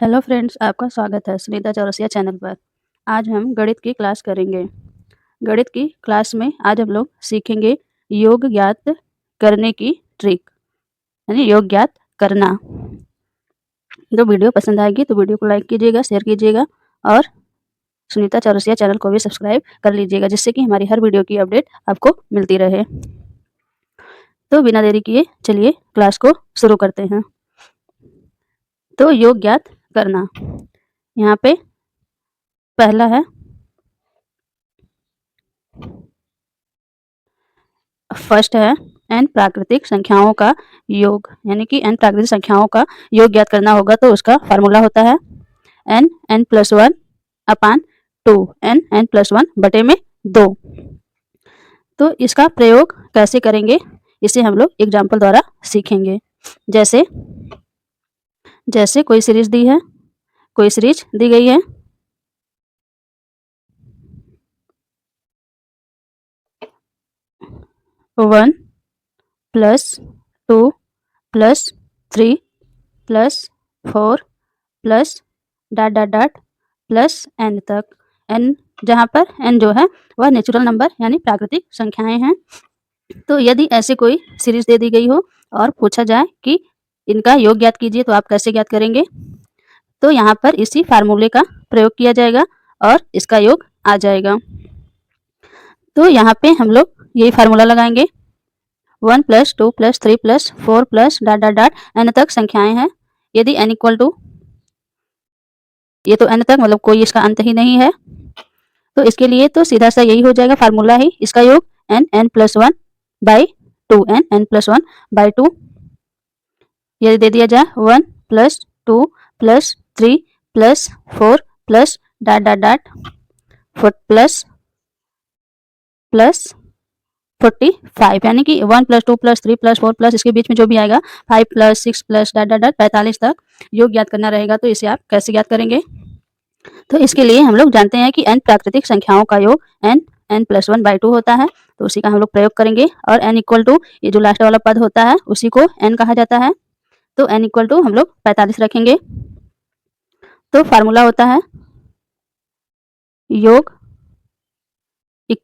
Hello friends, आपका स्वागत है सुनीता चौरसिया चैनल पर। आज हम गणित की क्लास करेंगे। गणित की क्लास में आज हम लोग सीखेंगे योग ज्ञात करने की ट्रिक, यानी योग ज्ञात करना। तो वीडियो पसंद आएगी तो वीडियो को लाइक कीजिएगा, शेयर कीजिएगा और सुनीता चौरसिया चैनल को भी सब्सक्राइब कर लीजिएगा, जिससे कि हमारी हर वीडियो की अपडेट आपको मिलती रहे। तो बिना देरी किए चलिए क्लास को शुरू करते हैं। तो योग ज्ञात करना, यहाँ पे पहला है फर्स्ट है n प्राकृतिक संख्याओं का योग, यानी कि n प्राकृतिक संख्याओं का योग ज्ञात करना होगा। तो उसका फार्मूला होता है n+1 अपान 2, n+1 बटे में 2। तो इसका प्रयोग कैसे करेंगे, इसे हम लोग एग्जाम्पल द्वारा सीखेंगे। जैसे कोई सीरीज दी है, कोई सीरीज दी गई है 1 + 2 + 3 + 4 + ... प्लस n तक। n जहाँ पर n जो है वह नेचुरल नंबर यानी प्राकृतिक संख्याएं हैं। तो यदि ऐसे कोई सीरीज दे दी गई हो और पूछा जाए कि इनका योग ज्ञात कीजिए, तो आप कैसे ज्ञात करेंगे? तो यहाँ पर इसी फार्मूले का प्रयोग किया जाएगा और इसका योग आ जाएगा। तो यहाँ पे हम लोग यही फार्मूला लगाएंगे। 1 + 2 + 3 + 4 + ... n तक संख्याएं हैं। यदि n = ये तो n तक मतलब कोई इसका अंत ही नहीं है, तो इसके लिए तो सीधा सा यही हो जाएगा फार्मूला ही, इसका योग n+1/2, n+1/2। यदि दे दिया जाए 1 + 2 + 3 + 4 + ... प्लस 45, यानी कि 1 + 2 + 3 + 4 प्लस इसके बीच में जो भी आएगा 5 + 6 + ... 45 तक योग ज्ञात करना रहेगा। तो इसे आप कैसे ज्ञात करेंगे? तो इसके लिए हम लोग जानते हैं कि n प्राकृतिक संख्याओं का योग n+1/2 होता है, तो उसी का हम लोग प्रयोग करेंगे। और n = ये जो लास्ट वाला पद होता है उसी को n कहा जाता है। तो n = हम लोग 45 रखेंगे। तो फार्मूला होता है योग =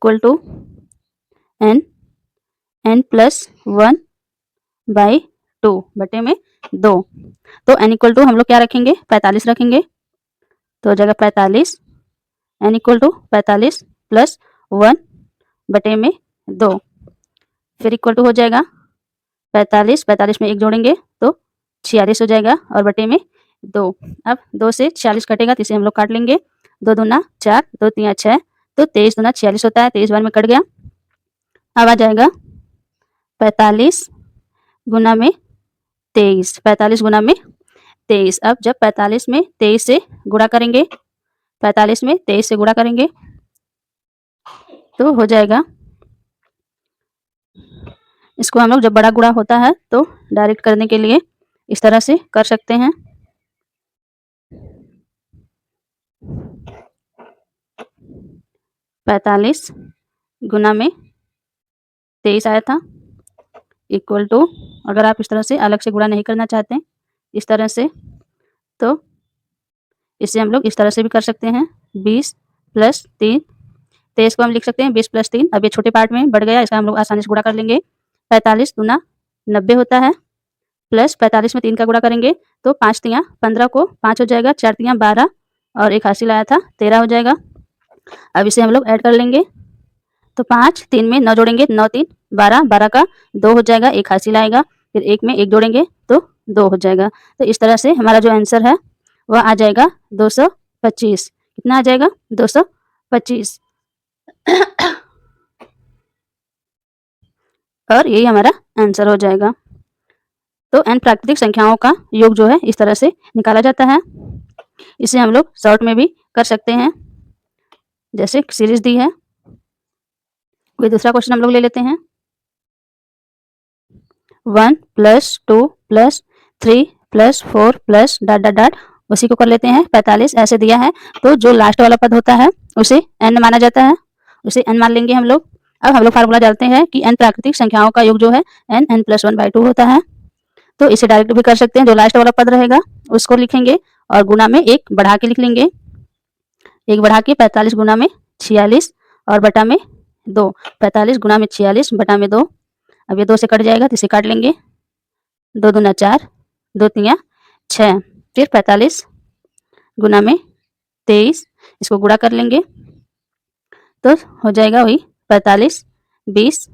n+1/2 बटे में 2। तो n = हम लोग क्या रखेंगे? 45 रखेंगे। तो हो जाएगा 45, n = 45 + 1 बटे में 2, फिर इक्वल टू हो जाएगा 45 में 1 जोड़ेंगे तो 46 हो जाएगा और बटे में 2। अब 2 से 46 कटेगा तो इसे हम लोग काट लेंगे। 2 दूना 4, 2 तिया 6, तो 23 दूना 46 होता है। 23 बार में कट गया। अब आ जाएगा 45 गुना में 23, 45 गुना में 23। अब जब 45 में 23 से गुणा करेंगे, 45 में 23 से गुणा करेंगे तो हो जाएगा, इसको हम लोग जब बड़ा गुणा होता है तो डायरेक्ट करने के लिए इस तरह से कर सकते हैं। 45 गुना में 23 आया था इक्वल टू, अगर आप इस तरह से अलग से गुणा नहीं करना चाहते इस तरह से, तो इसे हम लोग इस तरह से भी कर सकते हैं। 20 + 3, 23 को हम लिख सकते हैं 20 + 3। अब ये छोटे पार्ट में बढ़ गया, इसका हम लोग आसानी से गुणा कर लेंगे। 45 दूना 90 होता है, प्लस 45 में 3 का गुणा करेंगे तो 5 तिया 15 को 5 हो जाएगा, 4 तिया 12 और 1 हासिल आया था 13 हो जाएगा। अब इसे हम लोग ऐड कर लेंगे। तो 5 3 में 9 जोड़ेंगे, 9 3 12, 12 का 2 हो जाएगा, 1 हासिल आएगा, फिर 1 में 1 जोड़ेंगे तो 2 हो जाएगा। तो इस तरह से हमारा जो आंसर है वह आ जाएगा 225। कितना आ जाएगा? 225। और यही हमारा आंसर हो जाएगा। तो n प्राकृतिक संख्याओं का योग जो है इस तरह से निकाला जाता है। इसे हम लोग शॉर्ट में भी कर सकते हैं, जैसे सीरीज दी है। कोई दूसरा क्वेश्चन हम लोग ले लेते हैं। 1 + 2 + 3 + 4 .. उसी को कर लेते हैं 45 ऐसे दिया है, तो जो लास्ट वाला पद होता है उसे n माना जाता है, उसे n मान लेंगे हम लोग। अब हम लोग फार्मूला जानते हैं कि n प्राकृतिक संख्याओं का योग जो है n+1/2 होता है। तो इसे डायरेक्ट भी कर सकते हैं। जो लास्ट वाला पद रहेगा उसको लिखेंगे और गुना में 1 बढ़ा के लिख लेंगे। 1 बढ़ा के 45 गुना में 46 और बटा में 2। 45 गुना में 46 बटा में 2। अब ये 2 से कट जाएगा तो इसे काट लेंगे। 2 दूना 4, 2 तिया 6। फिर 45 गुना में 23, इसको गुणा कर लेंगे तो हो जाएगा वही 45 20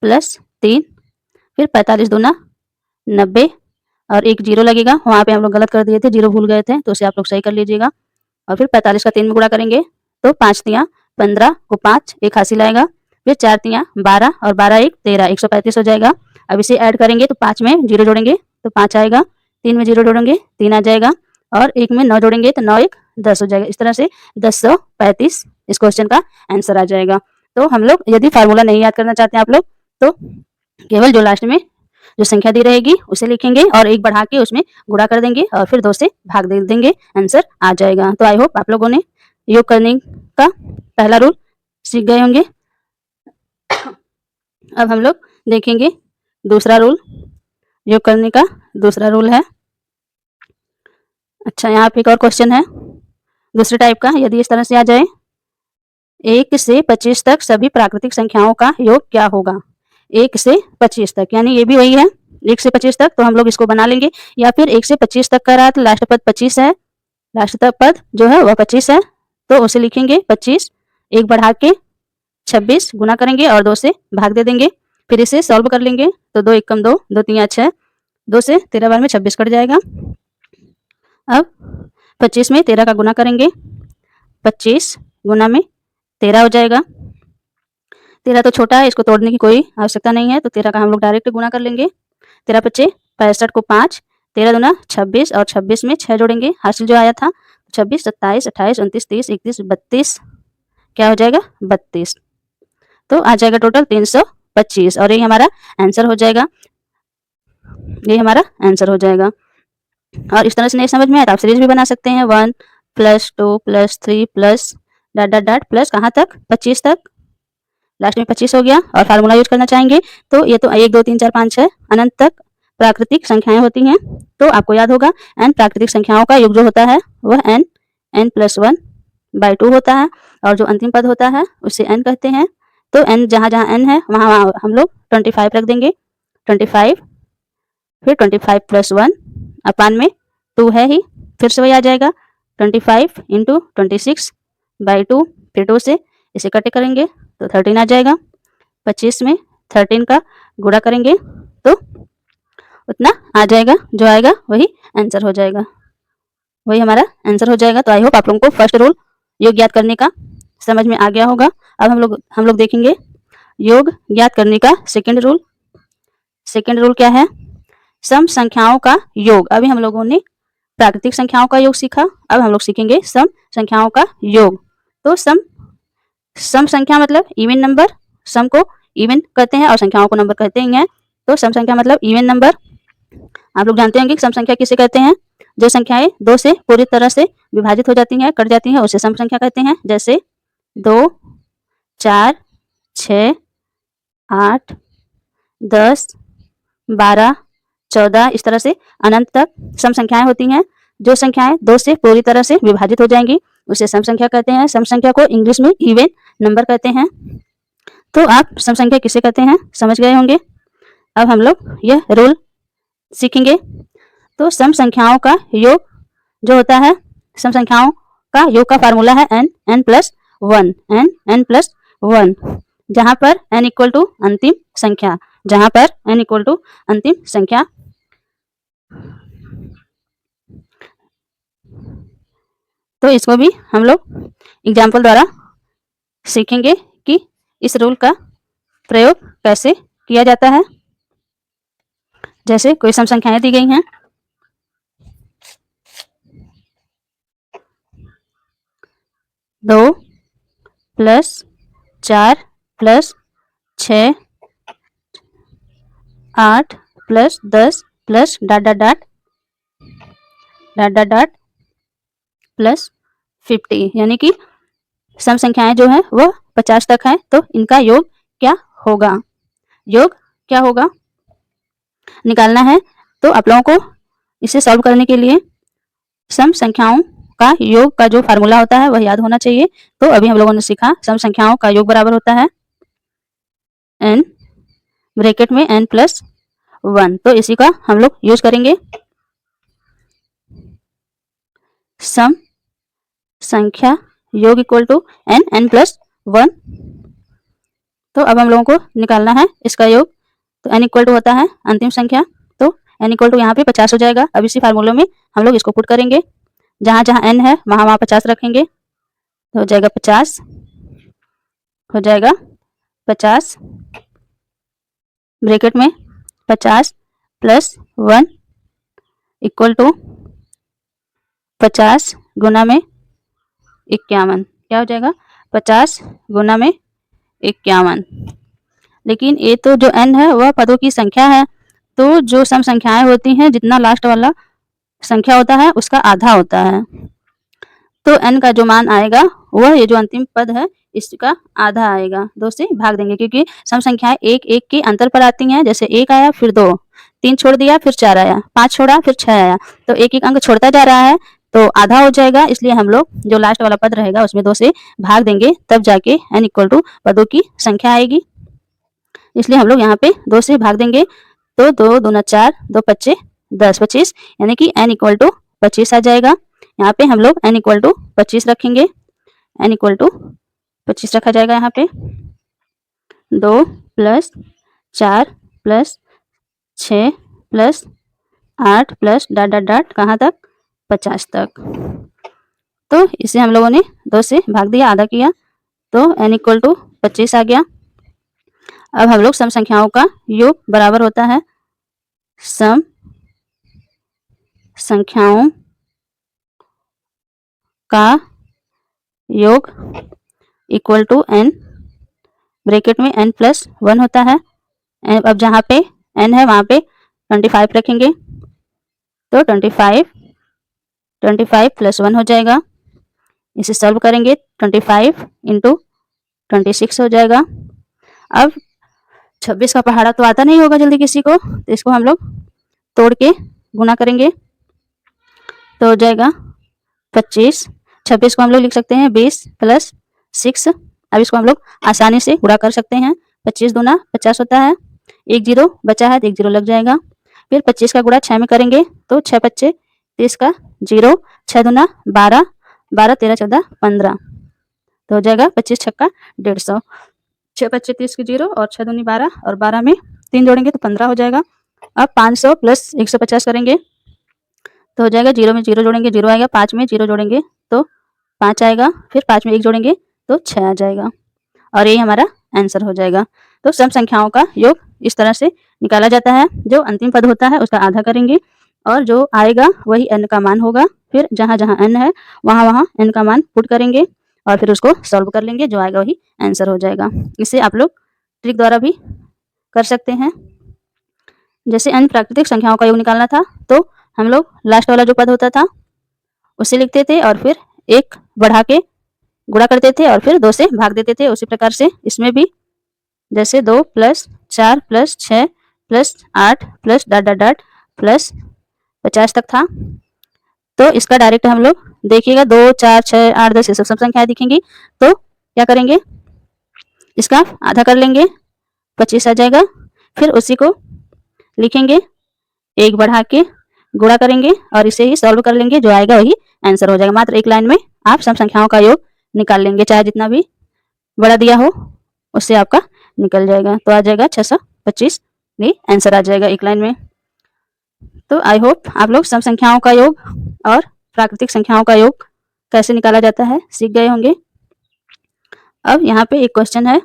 प्लस 3। फिर 45 दूना 90 और एक जीरो लगेगा, वहाँ पे हम लोग गलत कर दिए थे, जीरो भूल गए थे, तो उसे आप लोग सही कर लीजिएगा। और फिर 45 का 3 में गुणा करेंगे तो 5 तिया 15 को 5 एक हासिल आएगा। फिर 4 तिया 12 और 12 एक 13, 135 हो जाएगा। अब इसे ऐड करेंगे तो 5 में जीरो जोड़ेंगे तो 5 आएगा, 3 में जीरो जोड़ेंगे 3 आ जाएगा और 1 में 9 जोड़ेंगे तो 9 1 10 हो जाएगा। इस तरह से 1035 इस क्वेश्चन का आंसर आ जाएगा। तो हम लोग यदि फार्मूला नहीं याद करना चाहते हैं आप लोग तो केवल जो लास्ट में जो संख्या दी रहेगी उसे लिखेंगे और 1 बढ़ा के उसमें गुणा कर देंगे और फिर 2 से भाग दे देंगे, आंसर आ जाएगा। तो आई होप आप लोगों ने योग करने का पहला रूल सीख गए होंगे। अब हम लोग देखेंगे दूसरा रूल। योग करने का दूसरा रूल है, अच्छा यहाँ पे एक और क्वेश्चन है दूसरे टाइप का। यदि इस तरह से आ जाए 1 से 25 तक सभी प्राकृतिक संख्याओं का योग क्या होगा। 1 से 25 तक यानी ये भी वही है 1 से 25 तक, तो हम लोग इसको बना लेंगे। या फिर 1 से 25 तक का रहा तो लास्ट पद 25 है, लास्ट तक पद जो है वह 25 है, तो उसे लिखेंगे 25। 1 बढ़ा के 26 गुना करेंगे और 2 से भाग दे देंगे। फिर इसे सॉल्व कर लेंगे तो 2 1 कम 2, 2 3 6, 2 से 13 बार में 26 कट जाएगा। अब 25 में 13 का गुना करेंगे, 25 गुना में 13 हो जाएगा। 13 तो छोटा है, इसको तोड़ने की कोई आवश्यकता नहीं है, तो 13 का हम लोग डायरेक्ट गुना कर लेंगे। 13 पच्चे 65 को 5, 13 दूना 26 और 26 में 6 जोड़ेंगे, हासिल जो आया था 26 27 28 29 30 31 32, क्या हो जाएगा 32। तो आ जाएगा टोटल 325 और ये हमारा आंसर हो जाएगा, ये हमारा आंसर हो जाएगा। और इस तरह से नहीं समझ में आया तो आप सीरीज भी बना सकते हैं 1 plus 2 plus 3 plus dot dot dot plus कहाँ तक 25 तक, लास्ट में 25 हो गया। और फार्मूला यूज करना चाहेंगे तो ये तो 1 2 3 4 5 6 अनंत तक प्राकृतिक संख्याएं होती हैं, तो आपको याद होगा n प्राकृतिक संख्याओं का योग जो होता है वह n प्लस 1/2 होता है और जो अंतिम पद होता है उसे n कहते हैं। तो n जहाँ जहाँ n है वहाँ हम लोग 25 रख देंगे, 25 फिर 25 प्लस 1 अपान में 2 है ही, फिर से वही आ जाएगा 25 इंटू 26/2, फिर 2 से इसे कट करेंगे तो 13 आ जाएगा। 25 में 13 का गुणा करेंगे तो उतना आ जाएगा, जो आएगा वही आंसर हो जाएगा, वही हमारा आंसर हो जाएगा। तो आई होप आप लोगों को फर्स्ट रूल योग याद करने का समझ में आ गया होगा। अब हम लोग देखेंगे योग याद करने का सेकंड रूल। सेकंड रूल क्या है, सम संख्याओं का योग। अभी हम लोगों ने प्राकृतिक संख्याओं का योग सीखा, अब हम लोग सीखेंगे सम संख्याओं का योग। तो सम संख्या मतलब इवन नंबर, सम को इवन कहते हैं और संख्याओं को नंबर कहते ही हैं। तो सम संख्या मतलब इवन नंबर। आप लोग जानते होंगे कि सम संख्या किसे कहते हैं, जो संख्याएं 2 से पूरी तरह से विभाजित हो जाती हैं, कट जाती हैं, उसे सम संख्या कहते हैं। जैसे 2 4 6 8 10 12 14 इस तरह से अनंत तक सम संख्याएं होती हैं। जो संख्याएं 2 से पूरी तरह से विभाजित हो जाएंगी उसे सम संख्या कहते हैं। सम संख्या को इंग्लिश में इवन नंबर कहते हैं। तो आप सम संख्या किसे कहते हैं समझ गए होंगे। अब हम लोग यह रूल सीखेंगे। तो सम संख्याओं का योग जो होता है, सम संख्याओं का योग का फार्मूला है n प्लस 1, n प्लस 1, जहां पर n इक्वल टू अंतिम संख्या, जहां पर n इक्वल टू अंतिम संख्या। तो इसको भी हम लोग एग्जाम्पल द्वारा सीखेंगे कि इस रूल का प्रयोग कैसे किया जाता है। जैसे कोई सम संख्याएं दी गई हैं, दो plus 4 plus 6 8 plus 10 plus dot dot dot dot dot dot plus 50, यानी कि सम संख्याएं जो है वह 50 तक है। तो इनका योग क्या होगा, योग क्या होगा निकालना है। तो आप लोगों को इसे सॉल्व करने के लिए सम संख्याओं का योग का जो फार्मूला होता है वह याद होना चाहिए। तो अभी हम लोगों ने सीखा सम संख्याओं का योग बराबर होता है n ब्रैकेट में n+1। तो इसी का हम लोग यूज करेंगे। सम संख्या योग इक्वल टू n+1। तो अब हम लोगों को निकालना है इसका योग। तो n इक्वल टू होता है अंतिम संख्या, तो n इक्वल टू यहाँ पे 50 हो जाएगा। अब इसी फार्मूले में हम लोग इसको पुट करेंगे, जहाँ जहाँ n है वहाँ वहाँ 50 रखेंगे, तो हो जाएगा 50, हो जाएगा 50 ब्रैकेट में 50+1 इक्वल टू 50 गुना में 51। क्या हो जाएगा 50 गुना में 51। लेकिन ये तो जो n है वह पदों की संख्या है, तो जो सम संख्याएं होती हैं जितना लास्ट वाला संख्या होता है उसका आधा होता है। तो n का जो मान आएगा वह ये जो अंतिम पद है इसका आधा आएगा। 2 से भाग देंगे क्योंकि सम संख्याएं एक एक के अंतर पर आती हैं। जैसे 1 आया फिर 2, 3 छोड़ दिया फिर 4 आया, 5 छोड़ा फिर 6 आया, तो एक एक अंक छोड़ता जा रहा है तो आधा हो जाएगा। इसलिए हम लोग जो लास्ट वाला पद रहेगा उसमें 2 से भाग देंगे, तब जाके n इक्वल टू पदों की संख्या आएगी। इसलिए हम लोग यहाँ पे 2 से भाग देंगे, तो 2 दूना 4, 2 पच्चे 10, 25 यानी कि n इक्वल टू 25 आ जाएगा। यहाँ पे हम लोग n इक्वल टू 25 रखेंगे, n इक्वल टू 25 रखा जाएगा। यहाँ पे 2 + 4 + 6 + 8 + डॉट डॉट डॉट कहाँ तक 50 तक। तो इसे हम लोगों ने 2 से भाग दिया, आधा किया, तो n इक्वल टू 25 आ गया। अब हम लोग सम संख्याओं का योग बराबर होता है सम संख्याओं का योग इक्वल टू n ब्रैकेट में n+1 होता है। अब जहाँ पे n है वहाँ पे 25 रखेंगे, तो 25 + 1 हो जाएगा। इसे सॉल्व करेंगे, 25 × 26 हो जाएगा। अब 26 का पहाड़ा तो आता नहीं होगा जल्दी किसी को, तो इसको हम लोग तोड़ के गुना करेंगे, तो हो जाएगा 25। 26 को हम लोग लिख सकते हैं 20 + 6। अब इसको हम लोग आसानी से गुणा कर सकते हैं, 25 दूना 50 होता है, 1 0 बचा है तो 1 0 लग जाएगा। फिर 25 का गुणा 6 में करेंगे, तो 6 पच्चे 30 का 0, 6 दूना 12, 12 13 14 15, तो हो जाएगा 25 छक्का 150। 6 पच्चे 30 की 0 और 6 दूनी 12 और 12 में 3 जोड़ेंगे तो 15 हो जाएगा। अब 500 + 150 करेंगे, तो हो जाएगा 0 में 0 जोड़ेंगे 0 आएगा, 5 में 0 जोड़ेंगे तो 5 आएगा, फिर 5 में 1 जोड़ेंगे तो 6 आ जाएगा, और यही हमारा आंसर हो जाएगा। तो सम संख्याओं का योग इस तरह से निकाला जाता है। जो अंतिम पद होता है उसका आधा करेंगे और जो आएगा वही n का मान होगा। फिर जहाँ जहाँ n है वहाँ वहाँ n का मान पुट करेंगे और फिर उसको सॉल्व कर लेंगे, जो आएगा वही आंसर हो जाएगा। इसे आप लोग ट्रिक द्वारा भी कर सकते हैं। जैसे n प्राकृतिक संख्याओं का योग निकालना था तो हम लोग लास्ट वाला जो पद होता था उसे लिखते थे और फिर 1 बढ़ा के गुणा करते थे और फिर 2 से भाग देते थे। उसी प्रकार से इसमें भी जैसे 2 + 4 + 6 + 8 + डॉट डॉट डॉट प्लस 50 तक था। तो इसका डायरेक्ट हम लोग देखिएगा 2 4 6 8 10 ये सब संख्याएं दिखेंगी, तो क्या करेंगे इसका आधा कर लेंगे, 25 आ जाएगा। फिर उसी को लिखेंगे, 1 बढ़ा के गुणा करेंगे और इसे ही सॉल्व कर लेंगे, जो आएगा वही आंसर हो जाएगा। मात्र एक लाइन में आप सम संख्याओं का योग निकाल लेंगे, चाहे जितना भी बड़ा दिया हो उससे आपका निकल जाएगा। तो आ जाएगा 625, ये आंसर आ जाएगा एक लाइन में। तो आई होप आप लोग सम संख्याओं का योग और प्राकृतिक संख्याओं का योग कैसे निकाला जाता है सीख गए होंगे। अब यहाँ पे एक क्वेश्चन है,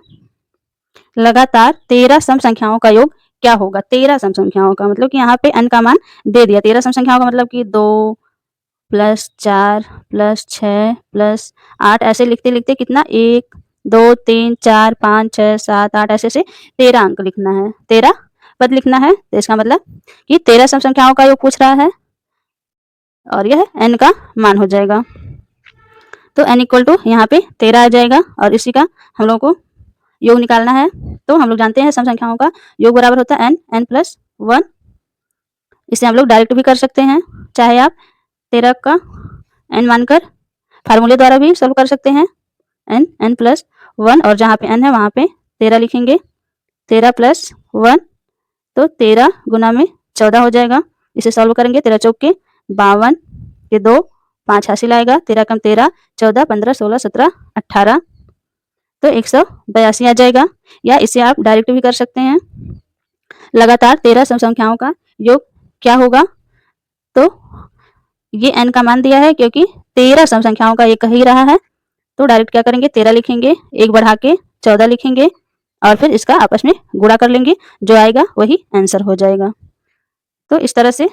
लगातार 13 सम संख्याओं का योग क्या होगा। 13 सम संख्याओं का मतलब कि यहाँ पे n का मान दे दिया। 13 सम संख्याओं का मतलब कि 2 + 4 + 6 + 8 ऐसे लिखते लिखते कितना 1 2 3 4 5 6 7 8 ऐसे से 13 अंक लिखना है, 13 पद लिखना है। तो इसका मतलब कि 13 सम संख्याओं का योग पूछ रहा है और यह n का मान हो जाएगा। तो n इक्वल टू यहाँ पे 13 आ जाएगा और इसी का हम लोगों को योग निकालना है। तो हम लोग जानते हैं सम संख्याओं का योग बराबर होता है n + 1 इसे हम लोग डायरेक्ट भी कर सकते हैं, चाहे आप 13 का n मानकर फार्मूले द्वारा भी सॉल्व कर सकते हैं। n प्लस 1 और जहाँ पे n है वहाँ पे 13 लिखेंगे। 13 प्लस 1 तो 13 गुना में 14 हो जाएगा। इसे सॉल्व करेंगे 13 चौके 52 के 2 5 हासिल आएगा। 13 कम 13 14 15 16 17 18 तो 182 आ जाएगा। या इसे आप डायरेक्ट भी कर सकते हैं। लगातार 13 सम संख्याओं का योग क्या होगा? तो ये n का मान दिया है क्योंकि 13 सम संख्याओं का ये कह ही रहा है, तो डायरेक्ट क्या करेंगे 13 लिखेंगे, 1 बढ़ा के 14 लिखेंगे और फिर इसका आपस में गुणा कर लेंगे, जो आएगा वही आंसर हो जाएगा। तो इस तरह से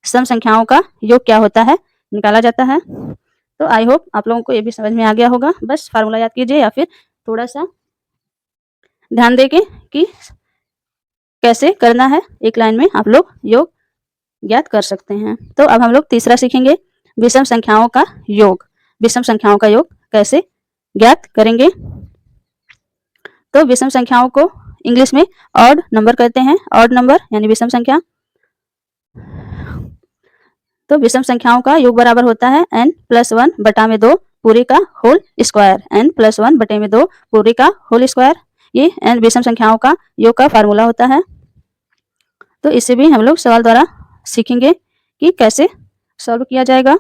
सम संख्याओं का योग क्या होता है निकाला जाता है। तो आई होप आप लोगों को ये भी समझ में आ गया होगा। बस फार्मूला याद कीजिए या फिर थोड़ा सा ध्यान देके कि कैसे करना है, एक लाइन में आप लोग योग ज्ञात कर सकते हैं। तो अब हम लोग तीसरा सीखेंगे विषम संख्याओं का योग। विषम संख्याओं का योग कैसे ज्ञात करेंगे? तो विषम संख्याओं को इंग्लिश में ऑड नंबर कहते हैं। ऑड नंबर यानी विषम संख्या। तो विषम संख्याओं का योग बराबर होता है n प्लस 1 बटा में 2 पूरे का होल स्क्वायर। n प्लस 1 बटे में 2 पूरे का होल स्क्वायर, ये n विषम संख्याओं का योग का फार्मूला होता है। तो इसे भी हम लोग सवाल द्वारा सीखेंगे कि कैसे सॉल्व किया जाएगा।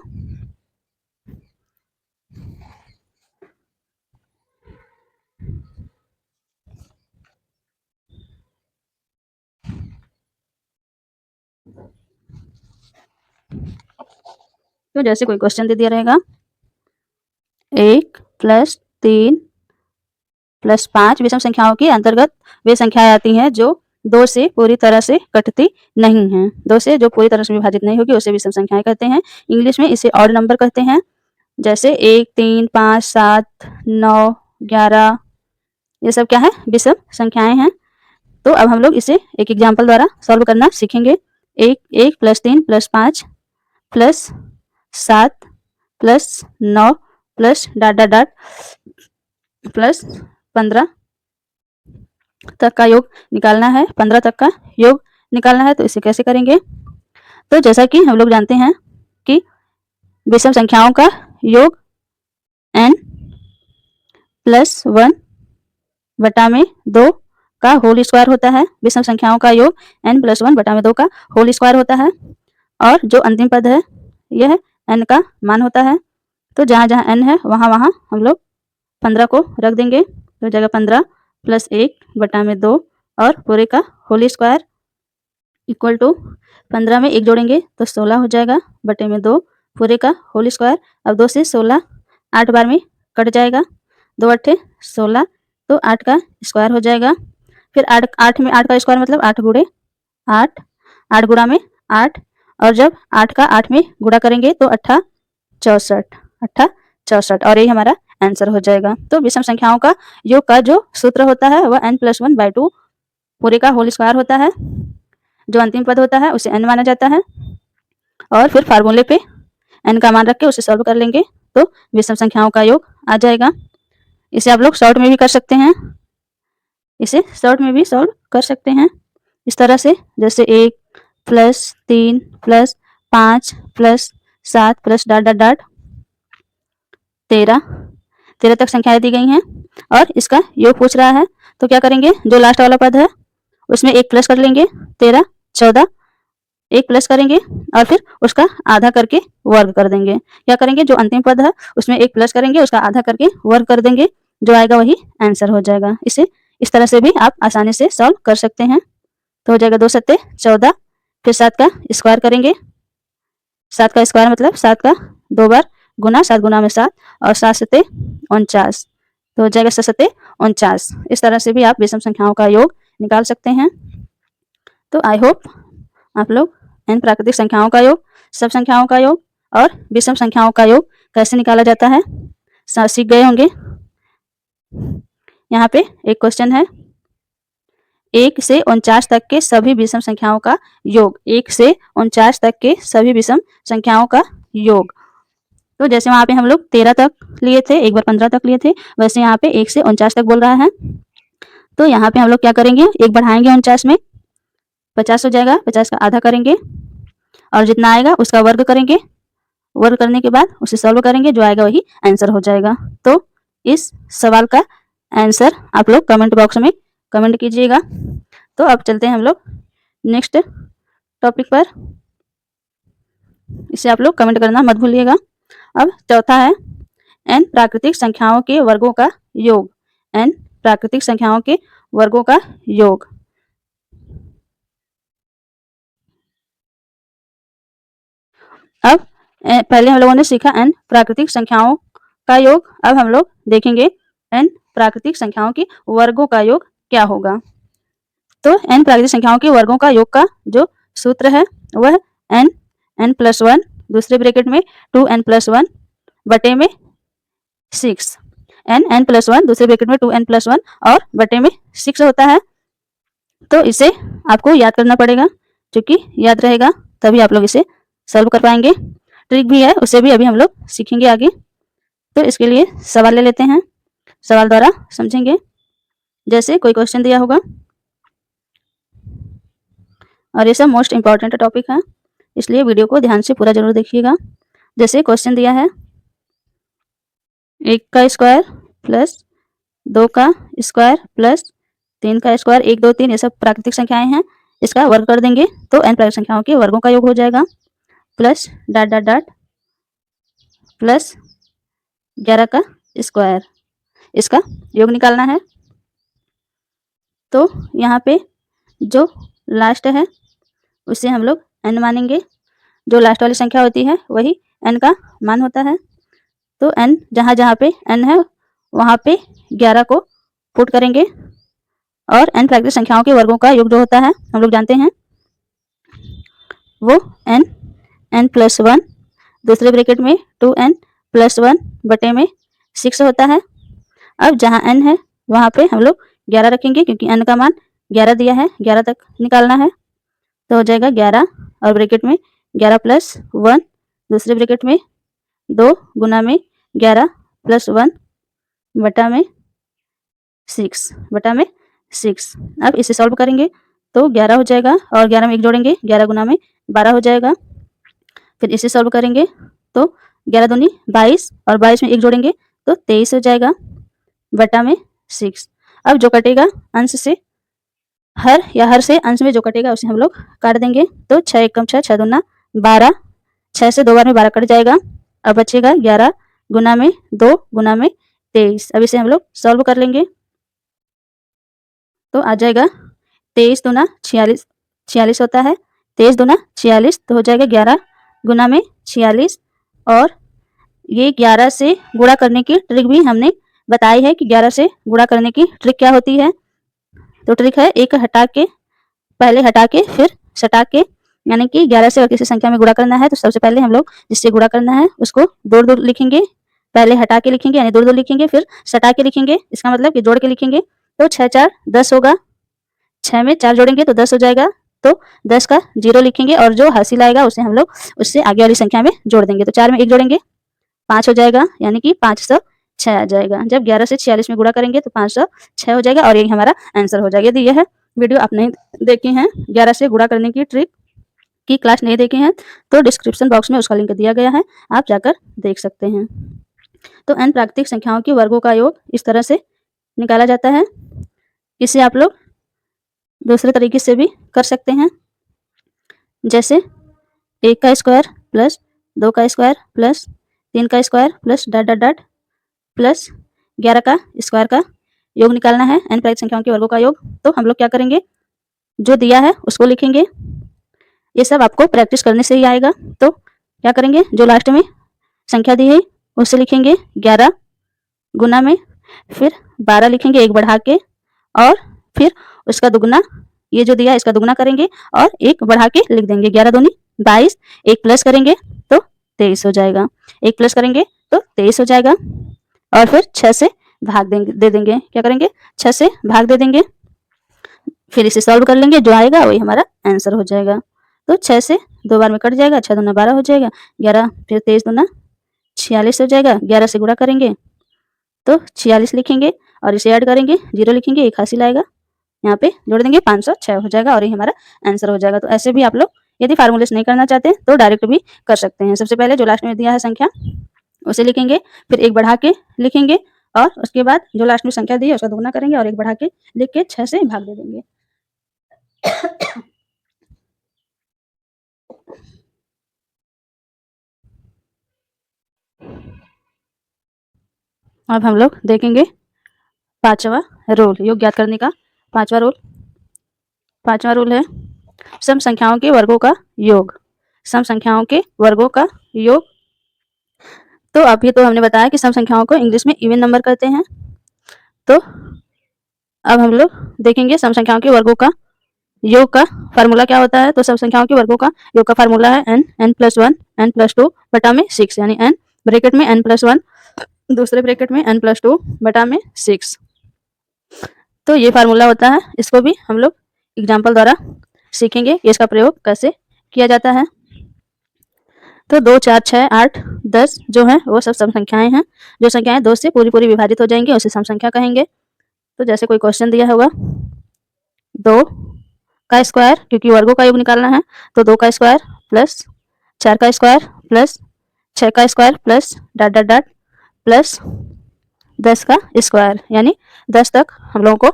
तो जैसे कोई क्वेश्चन दे दिया रहेगा 1 प्लस 3 प्लस 5 विषम संख्याओं के अंतर्गत वे संख्याएं आती हैं जो 2 से पूरी तरह से कटती नहीं हैं। 2 से जो पूरी तरह से विभाजित नहीं होगी उसे विषम संख्याएं कहते हैं। इंग्लिश में इसे ऑड नंबर कहते हैं। जैसे 1 3 5 7 9 11 ये सब क्या है विषम संख्याएं हैं। तो अब हम लोग इसे एक एग्जाम्पल द्वारा सॉल्व करना सीखेंगे। 1 plus 3 plus 5 plus 7 plus 9 plus dot dot dot plus 15 तक का योग निकालना है। 15 तक का योग निकालना है, तो इसे कैसे करेंगे? तो जैसा कि हम लोग जानते हैं कि विषम संख्याओं का योग n प्लस 1 बटा में 2 का होल स्क्वायर होता है। विषम संख्याओं का योग n प्लस 1 बटा में 2 का होल स्क्वायर होता है और जो अंतिम पद है यह n का मान होता है। तो जहाँ जहाँ n है वहाँ वहाँ हम लोग 15 को रख देंगे। तो जगह 15 प्लस 1 बटा में 2 और पूरे का होल स्क्वायर इक्वल टू 15 में 1 जोड़ेंगे तो 16 हो जाएगा बटे में 2 पूरे का होल स्क्वायर। अब 2 से 16 8 बार में कट जाएगा, 2 8 16 तो 8 का स्क्वायर हो जाएगा। फिर 8 में 8 का स्क्वायर मतलब 8 गुणे 8, 8 गुणा में 8 और जब 8 का 8 में गुणा करेंगे तो 8 64 और यही हमारा आंसर हो जाएगा। तो विषम संख्याओं का योग का जो सूत्र होता है वह n प्लस 1 बाई 2 पूरे का होल स्क्वायर होता है। जो अंतिम पद होता है उसे n माना जाता है और फिर फार्मूले पे n का मान रख के उसे सॉल्व कर लेंगे तो विषम संख्याओं का योग आ जाएगा। इसे आप लोग शॉर्ट में भी कर सकते हैं, इसे शॉर्ट में भी सॉल्व कर सकते हैं इस तरह से। जैसे 1 plus 3 plus 5 plus 7 plus dot dot dot 13 तक संख्याएं दी गई हैं और इसका योग पूछ रहा है। तो क्या करेंगे, जो लास्ट वाला पद है उसमें 1 प्लस कर लेंगे, 13 14 1 प्लस करेंगे और फिर उसका आधा करके वर्ग कर देंगे। क्या करेंगे, जो अंतिम पद है उसमें 1 प्लस करेंगे, उसका आधा करके वर्ग कर देंगे, जो आएगा वही आंसर हो जाएगा। इसे इस तरह से भी आप आसानी से सॉल्व कर सकते हैं। तो हो जाएगा 2 सत्ते 14, फिर 7 का स्क्वायर करेंगे। 7 का स्क्वायर मतलब 7 का 2 बार गुना, 7 गुना में 7 और 7 सत्ते 49, तो हो जाएगा 7 सत्ते 49। इस तरह से भी आप विषम संख्याओं का योग निकाल सकते हैं। तो आई होप आप लोग n प्राकृतिक संख्याओं का योग, सब संख्याओं का योग और विषम संख्याओं का योग कैसे निकाला जाता है सीख गए होंगे। यहाँ पे एक क्वेश्चन है, 1 से 49 तक के सभी विषम संख्याओं का योग। 1 से 49 तक के सभी विषम संख्याओं का योग। तो जैसे वहाँ पे हम लोग 13 तक लिए थे, एक बार 15 तक लिए थे, वैसे यहाँ पे 1 से 49 तक बोल रहा है। तो यहाँ पे हम लोग क्या करेंगे, 1 बढ़ाएंगे 49 में 50 हो जाएगा, 50 का आधा करेंगे और जितना आएगा उसका वर्ग करेंगे। वर्ग करने के बाद उसे सॉल्व करेंगे, जो आएगा वही आंसर हो जाएगा। तो इस सवाल का आंसर आप लोग कमेंट बॉक्स में कमेंट कीजिएगा। तो अब चलते हैं हम लोग नेक्स्ट टॉपिक पर। इसे आप लोग कमेंट करना मत भूलिएगा। अब चौथा है n प्राकृतिक संख्याओं के वर्गों का योग। n प्राकृतिक संख्याओं के वर्गों का योग। अब पहले हम लोगों ने सीखा n प्राकृतिक संख्याओं का योग। अब हम लोग देखेंगे n प्राकृतिक संख्याओं के वर्गों का योग क्या होगा। तो n प्राकृतिक संख्याओं के वर्गों का योग का जो सूत्र है वह n+1 दूसरे ब्रैकेट में 2n+1 बटे में 6। n+1 दूसरे ब्रैकेट में 2n+1 और बटे में 6 होता है। तो इसे आपको याद करना पड़ेगा, क्योंकि याद रहेगा तभी आप लोग इसे सॉल्व कर पाएंगे। ट्रिक भी है, उसे भी अभी हम लोग सीखेंगे आगे। तो इसके लिए सवाल ले लेते हैं, सवाल द्वारा समझेंगे। जैसे कोई क्वेश्चन दिया होगा और ये सब मोस्ट इम्पॉर्टेंट टॉपिक है, इसलिए वीडियो को ध्यान से पूरा जरूर देखिएगा। जैसे क्वेश्चन दिया है 1 का स्क्वायर प्लस 2 का स्क्वायर प्लस 3 का स्क्वायर, 1 2 3 ये सब प्राकृतिक संख्याएं हैं। इसका वर्ग कर देंगे तो n प्राकृतिक संख्याओं के वर्गों का योग हो जाएगा। Plus dot dot dot plus 11 का स्क्वायर, इसका योग निकालना है। तो यहाँ पे जो लास्ट है उसे हम लोग n मानेंगे। जो लास्ट वाली संख्या होती है वही n का मान होता है। तो n जहाँ जहाँ पे n है वहाँ पे 11 को पुट करेंगे और n प्राकृतिक संख्याओं के वर्गों का योग जो होता है हम लोग जानते हैं वो n+1 दूसरे ब्रैकेट में 2n+1 बटे में 6 होता है। अब जहाँ n है वहाँ पे हम लोग 11 रखेंगे, क्योंकि n का मान 11 दिया है, 11 तक निकालना है। तो हो जाएगा 11 और ब्रैकेट में 11+1 दूसरे ब्रैकेट में 2 गुना में 11+1 बटा में 6। अब इसे सॉल्व करेंगे तो 11 हो जाएगा और 11 में 1 जोड़ेंगे, 11 गुना में 12 हो जाएगा। फिर इसे सॉल्व करेंगे तो 11 दूनी 22 और 22 में 1 जोड़ेंगे तो 23 हो जाएगा बटा में 6। अब जो कटेगा अंश से हर से अंश में जो कटेगा उसे हम लोग काट देंगे। तो 6 एकम 6, 6 दूना 12, 6 से 2 बार में 12 कट जाएगा। अब बचेगा 11 गुना में 2 गुना में 23। अब इसे हम लोग सॉल्व कर लेंगे तो आ जाएगा 23 दूना 46 होता है। 23 दूना 46 तो हो जाएगा 11 गुना में 46। और ये 11 से गुणा करने की ट्रिक भी हमने बताई है कि 11 से गुणा करने की ट्रिक क्या होती है। तो ट्रिक है एक हटा के, पहले हटा के फिर सटा के, यानी कि 11 से और किसी संख्या में गुणा करना है तो सबसे पहले हम लोग जिससे गुणा करना है उसको दूर दूर लिखेंगे, पहले हटा के लिखेंगे यानी दूर दूर लिखेंगे, फिर सटा के लिखेंगे, इसका मतलब कि जोड़ के लिखेंगे। तो 6 4 10 होगा, 6 में 4 जोड़ेंगे तो 10 हो जाएगा। तो 10 का 0 लिखेंगे और जो हासिल आएगा उसे हम लोग उससे आगे वाली संख्या में जोड़ देंगे। तो 4 में 1 जोड़ेंगे 5 हो जाएगा, यानी कि 506 आ जाएगा। जब 11 से 46 में गुणा करेंगे तो 506 हो जाएगा और यही हमारा आंसर हो जाएगा। यदि यह वीडियो आप नहीं देखे हैं 11 से गुणा करने की ट्रिक की क्लास नहीं देखे हैं तो डिस्क्रिप्शन बॉक्स में उसका लिंक दिया गया है, आप जाकर देख सकते हैं। तो n प्राकृतिक संख्याओं के वर्गों का योग इस तरह से निकाला जाता है। इसे आप लोग दूसरे तरीके से भी कर सकते हैं, जैसे 1 का स्क्वायर प्लस 2 का स्क्वायर प्लस 3 का square plus dot dot dot plus 11 का स्क्वायर का योग निकालना है, n प्राकृतिक संख्याओं के वर्गों का योग। तो हम लोग क्या करेंगे, जो दिया है उसको लिखेंगे। ये सब आपको प्रैक्टिस करने से ही आएगा। तो क्या करेंगे, जो लास्ट में संख्या दी है उससे लिखेंगे 11 गुना में फिर 12 लिखेंगे 1 बढ़ा के, और फिर उसका दुगुना, ये जो दिया है इसका दुगुना करेंगे और 1 बढ़ा के लिख देंगे। 11 दूनी 22, 1 प्लस करेंगे तो 23 हो जाएगा, 1 प्लस करेंगे तो 23 हो जाएगा। और फिर 6 से भाग दे देंगे, क्या करेंगे 6 से भाग दे देंगे, फिर इसे सॉल्व कर लेंगे, जो आएगा वही हमारा आंसर हो जाएगा। तो 6 से 2 बार में कट जाएगा, 6 दूना 12 हो जाएगा, 11 फिर 23 दूना 46 हो जाएगा। 11 से गुणा करेंगे तो 46 लिखेंगे और इसे ऐड करेंगे, 0 लिखेंगे, 1 हासिल आएगा, यहाँ पे जोड़ देंगे 506 हो जाएगा और ये हमारा आंसर हो जाएगा। तो ऐसे भी आप लोग यदि फार्मूले से नहीं करना चाहते तो डायरेक्ट भी कर सकते हैं। सबसे पहले जो लास्ट में दिया है संख्या उसे लिखेंगे, फिर एक बढ़ा के लिखेंगे और उसके बाद जो लास्ट में संख्या दी है उसका दोगुना करेंगे और एक बढ़ा के लिख के 6 से भाग दे देंगे। अब हम लोग देखेंगे 5वां रूल, योग ज्ञात करने का 5वां रूल है सम संख्याओं के वर्गों का योग। सम संख्याओं के वर्गों का योग। तो अभी तो हमने बताया कि सम संख्याओं को इंग्लिश में इवन नंबर कहते हैं। तो अब हम लोग देखेंगे सम संख्याओं के वर्गों का योग का फार्मूला क्या होता है। तो सम संख्याओं के वर्गों का योग का फार्मूला है n+1 n+2 बटा में 6, यानी n ब्रैकेट में n+1 दूसरे ब्रैकेट में n+2 बटा में 6। तो ये फार्मूला होता है, इसको भी हम लोग एग्जाम्पल द्वारा सीखेंगे कि इसका प्रयोग कैसे किया जाता है। तो 2, 4, 6, 8, 10 जो है वो सब सम संख्याएं हैं। जो संख्याएं 2 से पूरी विभाजित हो जाएंगी उसे सम संख्या कहेंगे। तो जैसे कोई क्वेश्चन दिया होगा 2 का स्क्वायर, क्योंकि वर्गों का योग निकालना है, तो 2 का स्क्वायर प्लस 4 का स्क्वायर प्लस 6 का स्क्वायर प्लस ... प्लस 10 का स्क्वायर, यानी 10 तक हम लोगों को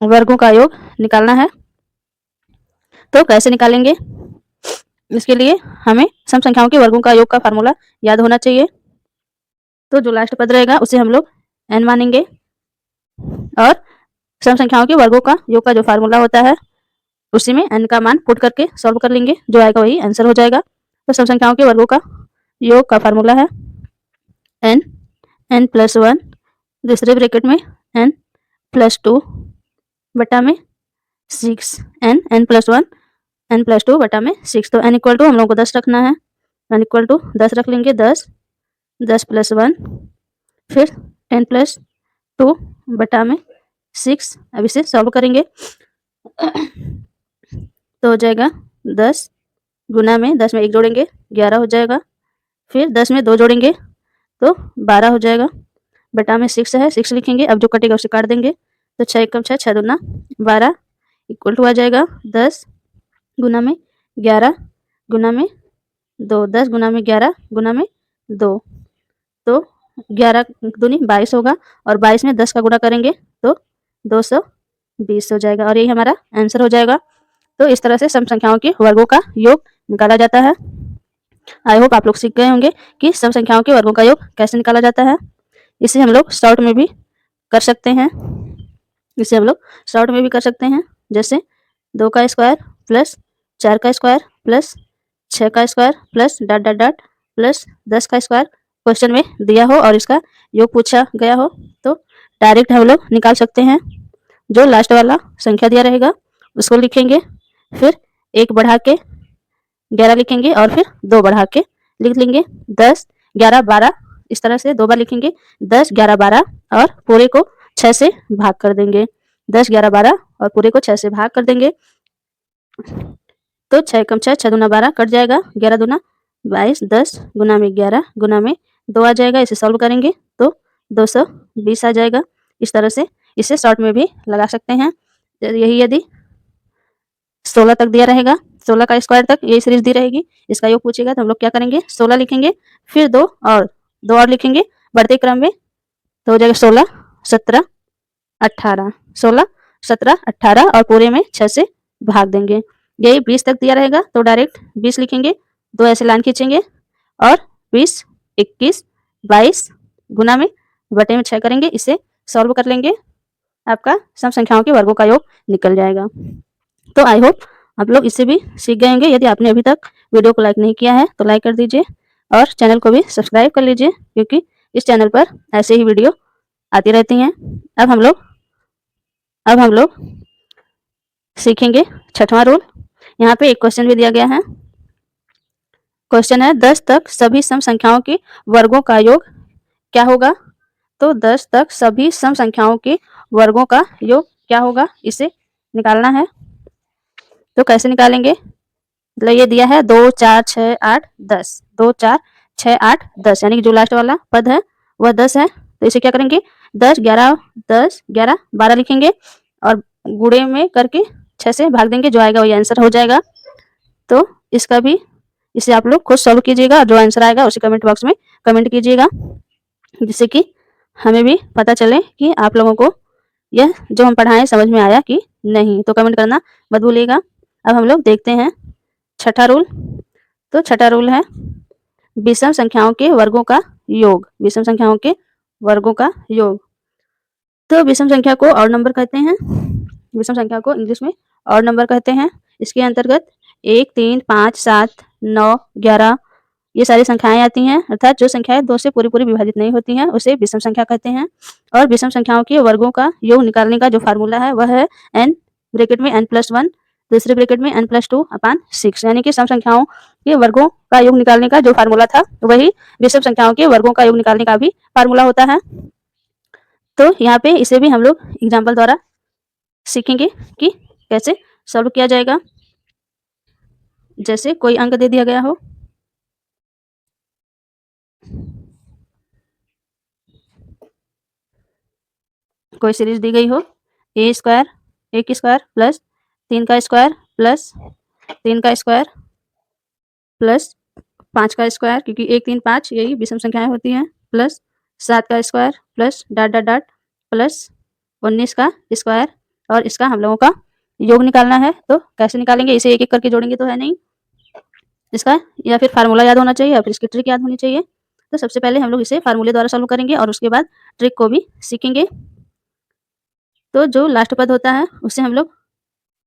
वर्गों का योग निकालना है। तो कैसे निकालेंगे, इसके लिए हमें सम संख्याओं के वर्गों का योग का फार्मूला याद होना चाहिए। तो जो लास्ट पद रहेगा उसे हम लोग n मानेंगे और सम संख्याओं के वर्गों का योग का जो फार्मूला होता है उसी में n का मान पुट करके सॉल्व कर लेंगे, जो आएगा वही आंसर हो जाएगा। तो सम संख्याओं के वर्गों का योग का फार्मूला है n+1 दूसरे ब्रैकेट में n+2 बटा में 6, n+1 n+2 बटा में 6। तो n इक्वल टू हम लोग को 10 रखना है, n इक्वल टू 10 रख लेंगे। 10 + 1 फिर 10+2 बटा में 6। अब इसे सॉल्व करेंगे तो हो जाएगा 10 गुना में 10 में 1 जोड़ेंगे 11 हो जाएगा, फिर 10 में 2 जोड़ेंगे तो 12 हो जाएगा, बटा में 6 है 6 लिखेंगे। अब जो कटेगा उसे काट देंगे, तो 6 एकम 6, 6 दूना 12 इक्वल टू आ जाएगा 10 गुना में 11 गुना में 2, 10 गुना में 11 गुना में 2, तो 11 दूनी 22 होगा और 22 में 10 का गुणा करेंगे तो 220 हो जाएगा और यही हमारा आंसर हो जाएगा। तो इस तरह से सम संख्याओं के वर्गों का योग निकाला जाता है। आई होप आप लोग सीख गए होंगे कि सम संख्याओं के वर्गों का योग कैसे निकाला जाता है। इसे हम लोग शॉर्ट में भी कर सकते हैं, जैसे 2 का स्क्वायर प्लस 4 का स्क्वायर प्लस 6 का स्क्वायर प्लस ... प्लस 10 का स्क्वायर क्वेश्चन में दिया हो और इसका योग पूछा गया हो तो डायरेक्ट हम लोग निकाल सकते हैं। जो लास्ट वाला संख्या दिया रहेगा उसको लिखेंगे, फिर 1 बढ़ा के 11 लिखेंगे और फिर 2 बढ़ा के लिख लेंगे 10, 11, 12। इस तरह से 2 बार लिखेंगे 10, 11, 12 और पूरे को 6 से भाग कर देंगे। 10, 11, 12 और पूरे को 6 से भाग कर देंगे तो 6 एकम 6, 6 दूना 12 कट जाएगा, 11 दूना 22, 10 गुना में 11 गुना में 2 आ जाएगा। इसे सॉल्व करेंगे तो 220 आ जाएगा। इस तरह से इसे शॉर्ट में भी लगा सकते हैं। यही यदि 16 तक दिया रहेगा, 16 का स्क्वायर तक यही सीरीज दी रहेगी, इसका योग पूछेगा तो हम लोग क्या करेंगे 16 लिखेंगे, फिर 2 और लिखेंगे बढ़ते क्रम में, तो हो जाएगा 16, 17, 18, 16, 17, 18 और पूरे में 6 से भाग देंगे। यही 20 तक दिया रहेगा तो डायरेक्ट 20 लिखेंगे, 2 ऐसे लाइन खींचेंगे और 20, 21, 22 गुना में बटे में 6 करेंगे। इसे सॉल्व कर लेंगे, आपका सम संख्याओं के वर्गों का योग निकल जाएगा। तो आई होप आप लोग इससे भी सीख गए होंगे। यदि आपने अभी तक वीडियो को लाइक नहीं किया है तो लाइक कर दीजिए और चैनल को भी सब्सक्राइब कर लीजिए, क्योंकि इस चैनल पर ऐसे ही वीडियो आती रहती हैं। अब हम लोग सीखेंगे 6वां रूल। यहाँ पे एक क्वेश्चन भी दिया गया है। क्वेश्चन है 10 तक सभी सम संख्याओं के वर्गों का योग क्या होगा। तो 10 तक सभी सम संख्याओं के वर्गों का योग क्या होगा, इसे निकालना है। तो कैसे निकालेंगे, मतलब ये दिया है 2, 4, 6, 8, 10, 2, 4, 6, 8, 10, यानी कि जो लास्ट वाला पद है वह 10 है। तो इसे क्या करेंगे 10, 11, 10, 11, 12 लिखेंगे और गुणे में करके 6 से भाग देंगे, जो आएगा वही आंसर हो जाएगा। तो इसका भी इसे आप लोग खुद सॉल्व कीजिएगा और जो आंसर आएगा उसे कमेंट बॉक्स में कमेंट कीजिएगा, जिससे कि हमें भी पता चले कि आप लोगों को यह जो हम पढ़ाएं समझ में आया कि नहीं। तो कमेंट करना मत भूलिएगा। अब हम लोग देखते हैं छठा रूल। तो छठा रूल है विषम संख्याओं के वर्गों का योग। विषम संख्याओं के वर्गों का योग। तो विषम संख्या को ऑड नंबर कहते हैं। विषम संख्या को इंग्लिश में ऑड नंबर कहते हैं। इसके अंतर्गत 1, 3, 5, 7, 9, 11 ये सारी संख्याएं आती हैं, अर्थात जो संख्याएं 2 से पूरी विभाजित नहीं होती हैं उसे विषम संख्या कहते हैं। और विषम संख्याओं के वर्गों का योग निकालने का जो फार्मूला है वह है n ब्रैकेट में n+1 दूसरे ब्रैकेट में n+2 अपान 6, यानी कि सम संख्याओं के वर्गों का योग निकालने का जो फार्मूला था वही विषम संख्याओं के वर्गों का योग निकालने का भी फार्मूला होता है। तो यहाँ पे इसे भी हम लोग एग्जाम्पल द्वारा सीखेंगे कि कैसे सॉल्व किया जाएगा। जैसे कोई अंक दे दिया गया हो, कोई सीरीज दी गई हो a स्क्वायर 1 स्क्वायर प्लस 3 का स्क्वायर प्लस 3 का स्क्वायर प्लस 5 का स्क्वायर, क्योंकि 1, 3, 5 यही विषम संख्याएं होती हैं, प्लस 7 का square plus dot dot dot plus 19 का स्क्वायर, और इसका हम लोगों का योग निकालना है। तो कैसे निकालेंगे, इसे एक एक करके जोड़ेंगे तो है नहीं, इसका या फिर फार्मूला याद होना चाहिए या फिर इसकी ट्रिक याद होनी चाहिए। तो सबसे पहले हम लोग इसे फार्मूले द्वारा सॉल्व करेंगे और उसके बाद ट्रिक को भी सीखेंगे। तो जो लास्ट पद होता है उसे हम लोग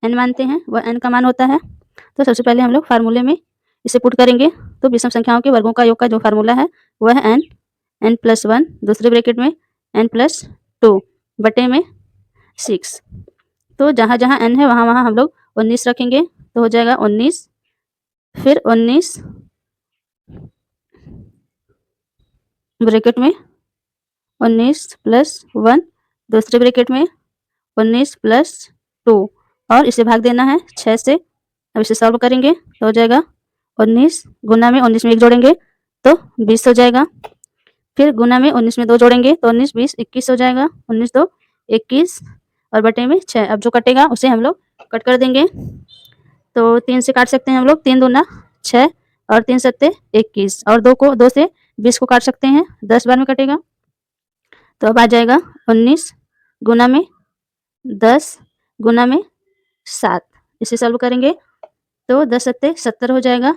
n मानते हैं, वह n का मान होता है। तो सबसे पहले हम लोग फार्मूले में इसे पुट करेंगे। तो विषम संख्याओं के वर्गों का योग का जो फार्मूला है वह है n+1 दूसरे ब्रैकेट में n+2 बटे में 6। तो जहाँ जहाँ n है वहाँ वहाँ हम लोग 19 रखेंगे, तो हो जाएगा 19, फिर 19 ब्रैकेट में 19+1 दूसरे ब्रैकेट में 19+2 और इसे भाग देना है 6 से। अब इसे सॉल्व करेंगे तो हो जाएगा 19 गुना में 19 में 1 जोड़ेंगे तो 20 हो जाएगा, फिर गुना में 19 में 2 जोड़ेंगे तो 19, 20, 21 हो जाएगा, 19, 2, 21 और बटे में 6। अब जो कटेगा उसे हम लोग कट कर देंगे। तो 3 से काट सकते हैं हम लोग, 3 दूना 6 और 3 सत्ते 21 और 2 से 20 को काट सकते हैं, 10 बार में कटेगा। तो अब आ जाएगा 19 गुना में 10 गुना में 7। इसे सॉल्व करेंगे तो 10 सत्ते 70 हो जाएगा,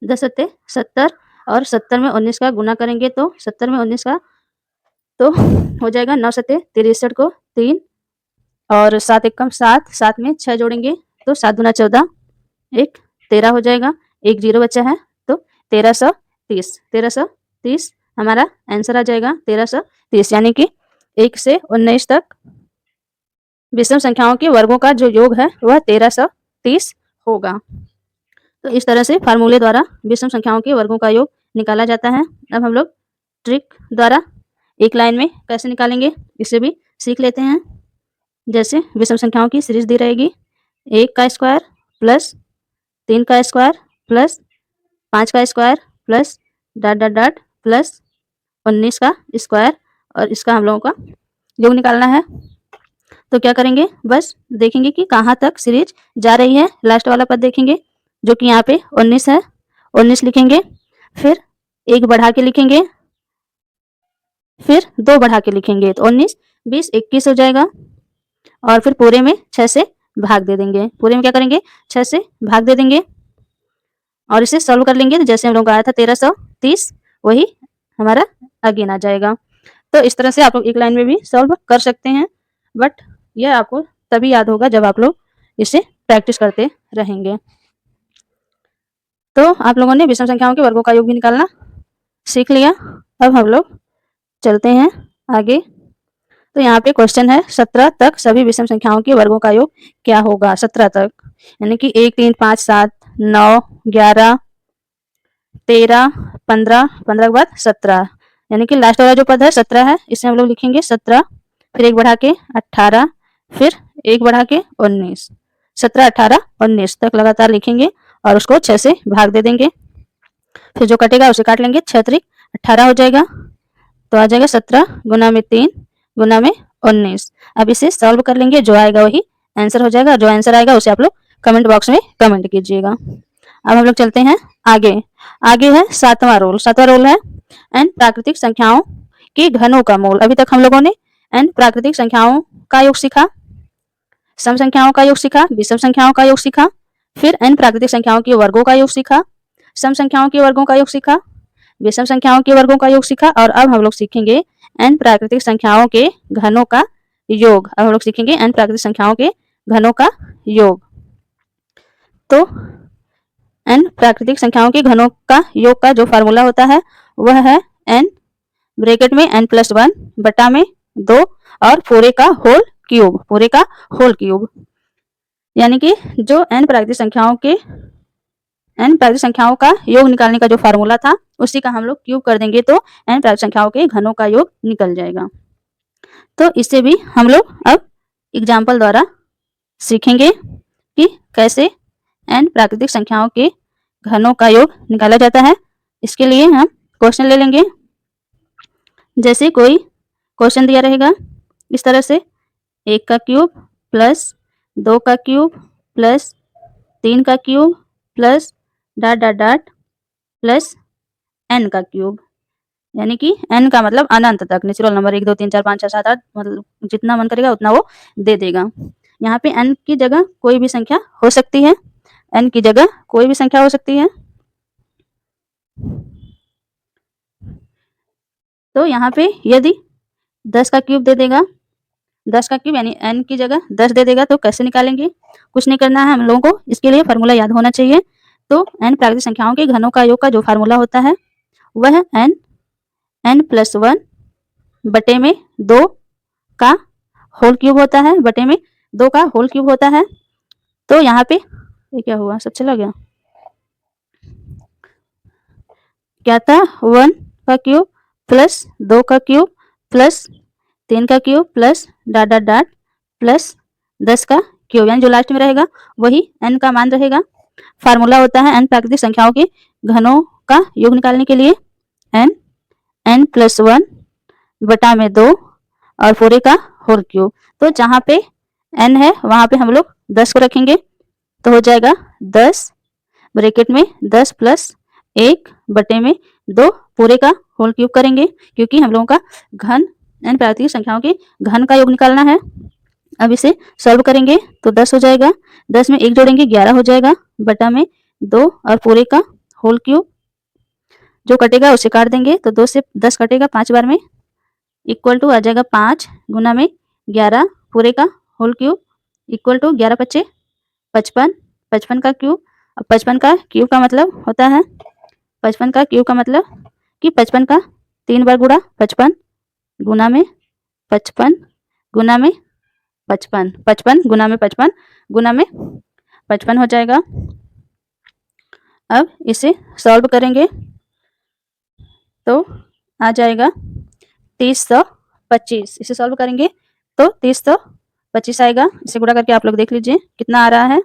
10 सत्ते 70 और 70 में 19 का गुना करेंगे तो 70 में 19 का तो हो जाएगा 9 सत्ते 63 को 3 और 7 एकम 7, 7 में 6 जोड़ेंगे तो 7 दूना 14, 1 13 हो जाएगा, 1 0 बचा है तो 1330। 1330 हमारा आंसर आ जाएगा, 1330, यानी कि 1 से 19 तक विषम संख्याओं के वर्गों का जो योग है वह 1330 होगा। तो इस तरह से फार्मूले द्वारा विषम संख्याओं के वर्गों का योग निकाला जाता है। अब हम लोग ट्रिक द्वारा एक लाइन में कैसे निकालेंगे इसे भी सीख लेते हैं। जैसे विषम संख्याओं की सीरीज दी रहेगी 1 का स्क्वायर प्लस 3 का स्क्वायर प्लस 5 का square plus dot dot dot plus 19 का स्क्वायर, और इसका हम लोगों का योग निकालना है। तो क्या करेंगे, बस देखेंगे कि कहाँ तक सीरीज जा रही है। लास्ट वाला पद देखेंगे जो कि यहाँ पे 19 है, 19 लिखेंगे, फिर 1 बढ़ा के लिखेंगे, फिर 2 बढ़ा के लिखेंगे तो 19, 20, 21 हो जाएगा, और फिर पूरे में 6 से भाग दे देंगे। पूरे में क्या करेंगे, 6 से भाग दे देंगे और इसे सॉल्व कर लेंगे। तो जैसे हम लोग आया था 1330 वही हमारा अगेन आ जाएगा। तो इस तरह से आप लोग एक लाइन में भी सॉल्व कर सकते हैं, बट यह आपको तभी याद होगा जब आप लोग इसे प्रैक्टिस करते रहेंगे। तो आप लोगों ने विषम संख्याओं के वर्गों का योग भी निकालना सीख लिया। अब हम लोग चलते हैं आगे। तो यहाँ पे क्वेश्चन है 17 तक सभी विषम संख्याओं के वर्गों का योग क्या होगा। 17 तक यानी कि 1, 3, 5, 7, 9, 11, 13, 15, 15 के बाद 17, यानी कि लास्ट वाला जो पद है 17 है, इसे हम लोग लिखेंगे 17, फिर 1 बढ़ा के 18, फिर 1 बढ़ा के 19, 17, 18, 19 तक लगातार लिखेंगे और उसको 6 से भाग दे देंगे। फिर जो कटेगा उसे काट लेंगे, 6 त्रिक 18 हो जाएगा। तो आ जाएगा 17 गुना में 3 गुना में 19। अब इसे सॉल्व कर लेंगे, जो आएगा वही आंसर हो जाएगा। जो आंसर आएगा उसे आप लोग कमेंट बॉक्स में कमेंट कीजिएगा। अब हम लोग चलते हैं आगे। आगे है 7वां रूल। 7वां रूल है n प्राकृतिक संख्याओं के घनों का मूल। अभी तक हम लोगों ने n प्राकृतिक संख्याओं का योग सीखा, सम संख्याओं का योग सीखा, विषम संख्याओं का योग सीखा, फिर n प्राकृतिक संख्याओं के वर्गों का योग सीखा, सम संख्याओं के वर्गों का योग सीखा, विषम संख्याओं के वर्गों का योग सीखा, और अब हम लोग सीखेंगे n प्राकृतिक संख्याओं के घनों का योग। अब हम लोग सीखेंगे n प्राकृतिक संख्याओं के घनों का योग। तो n प्राकृतिक संख्याओं के घनों का योग का जो फार्मूला होता है वह है n ब्रैकेट में n+1 बटा में 2 और पूरे का होल क्यूब, पूरे का होल क्यूब। यानी कि जो n प्राकृतिक संख्याओं का योग निकालने का जो फार्मूला था उसी का हम लोग क्यूब कर देंगे तो n प्राकृतिक संख्याओं के घनों का योग निकल जाएगा। तो इससे भी हम लोग अब एग्जाम्पल द्वारा सीखेंगे कि कैसे n प्राकृतिक संख्याओं के घनों का योग निकाला जाता है। इसके लिए हम क्वेश्चन ले लेंगे। जैसे कोई क्वेश्चन दिया रहेगा इस तरह से 1 का क्यूब प्लस 2 का क्यूब प्लस 3 का cube plus dot dot dot plus n का क्यूब, यानी कि n का मतलब अनंत तक, नेचुरल नंबर 1 2 3 4 5 6 7 8 मतलब जितना मन करेगा उतना वो दे देगा। यहाँ पे n की जगह कोई भी संख्या हो सकती है, n की जगह कोई भी संख्या हो सकती है। तो यहाँ पे यदि 10 का क्यूब दे देगा, 10 का क्यूब यानी n की जगह 10 दे देगा तो कैसे निकालेंगे? कुछ नहीं करना है हम लोगों को, इसके लिए फार्मूला याद होना चाहिए। तो n प्राकृतिक संख्याओं के घनों का योग का जो फार्मूला होता है वह n+1 बटे में 2 का होल क्यूब होता है, बटे में 2 का होल क्यूब होता है। तो यहाँ पे ये क्या हुआ, सब चला गया, क्या था 1 का क्यूब प्लस 2 का क्यूब प्लस 3 का cube plus dot dot dot plus 10 का क्यूब, यानी जो लास्ट में रहेगा वही n का मान रहेगा। फार्मूला होता है n प्राकृतिक संख्याओं के घनों का योग निकालने के लिए n+1 बटा में 2 और पूरे का होल क्यूब। तो जहाँ पे n है वहाँ पे हम लोग 10 को रखेंगे तो हो जाएगा 10 ब्रैकेट में 10 प्लस 1 बटे में 2 पूरे का होल क्यूब करेंगे, क्योंकि हम लोगों का घन n प्राकृतिक संख्याओं के घन का योग निकालना है। अब इसे सॉल्व करेंगे तो 10 हो जाएगा, 10 में 1 जोड़ेंगे 11 हो जाएगा, बटा में 2 और पूरे का होल क्यूब। जो कटेगा उसे काट देंगे तो 2 से 10 कटेगा 5 बार में, इक्वल टू आ जाएगा 5 गुना में 11 पूरे का होल क्यूब इक्वल टू 11 × 5 = 55, 55 का क्यूब। अब 55 का क्यूब का मतलब होता है 55 का क्यूब का मतलब कि 55 का 3 बार गुणा 55 गुना में 55 गुना में 55, 55 गुना में 55 गुना में 55 हो जाएगा। अब इसे सॉल्व करेंगे तो आ जाएगा 3025। इसे सॉल्व करेंगे तो 3025 आएगा। इसे गुणा करके आप लोग देख लीजिए कितना आ रहा है।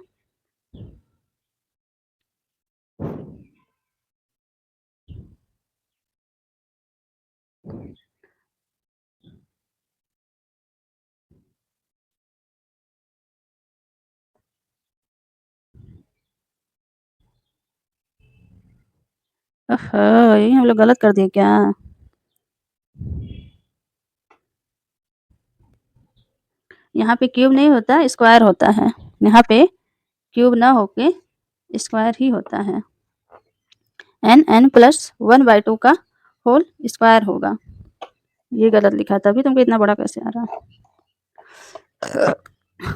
ये हम लोग गलत कर दिए क्या? यहाँ पे क्यूब नहीं होता, स्क्वायर होता है। यहाँ पे क्यूब ना होके स्क्वायर ही होता है। n+1/2 का होल स्क्वायर होगा। ये गलत लिखा था, अभी तुमको इतना बड़ा कैसे आ रहा है?